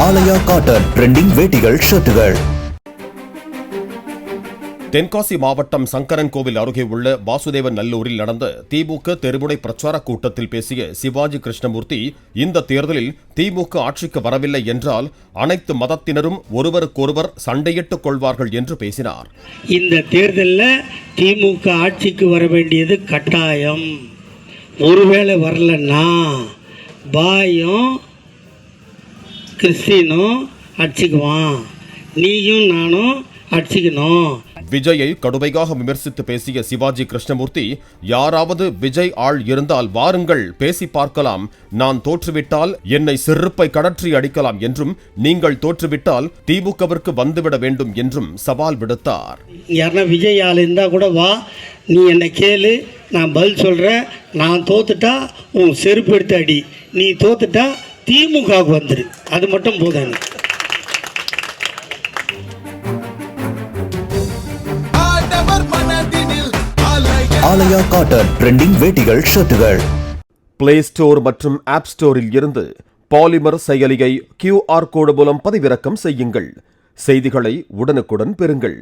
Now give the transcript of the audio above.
ஆலயா cotton trending வேட்டிகள் ஷர்ட்டுகள். Tenkasi மாவட்டம் சங்கரன்கோவில் அருகே உள்ள வாசுதேவன் நல்லூரில் நடந்த திமுக தெருமுனை பிரச்சார கூட்டத்தில் பேசிய சிவாஜி கிருஷ்ணமூர்த்தி, இந்த தேர்தலில் திமுக ஆட்சிக்கு வரவில்லை என்றால் அனைத்து மதத்தினரும் ஒருவருக்கொருவர் சண்டையிட்டுக் கொள்வார்கள் என்று பேசினார். இந்த தேர்தலில் திமுக ஆட்சிக்கு வர வேண்டியது கட்டாயம். ஒருவேளை வரலன்னா பாயும் கிறிஸ்டினும் அடிச்சுக்குவான், நீயும் நானும் அடிச்சுக்கணும். விஜயை கடுமையாக விமர்சித்து பேசிய சிவாஜி கிருஷ்ணமூர்த்தி, யாராவது விஜய் ஆள் இருந்தால் வாருங்கள், பேசி பார்க்கலாம். நான் தோற்றுவிட்டால் என்னை செருப்பை கடற்றி அடிக்கலாம் என்றும், நீங்கள் தோற்றுவிட்டால் திமுகவிற்கு வந்துவிட வேண்டும் என்றும் சவால் விடுத்தார். யாருன்னா விஜய் ஆள் இருந்தா கூட வா, நீ என்னை கேளு, நான் பதில் சொல்றேன். நான் தோத்துட்டா உன் செருப்பு எடுத்து அடி, நீ தோத்துட்டா திமுகவுக்கு வந்துரு, அது மட்டும் போதும். ஆலயா காட்டன் ட்ரெண்டிங் வேட்டிகள் ஷர்ட்டுகள். பிளே ஸ்டோர் மற்றும் ஆப் ஸ்டோரில் இருந்து பாலிமர் செயலியை QR கோடு மூலம் பதிவிறக்கம் செய்யுங்கள். செய்திகளை உடனுக்குடன் பெறுங்கள்.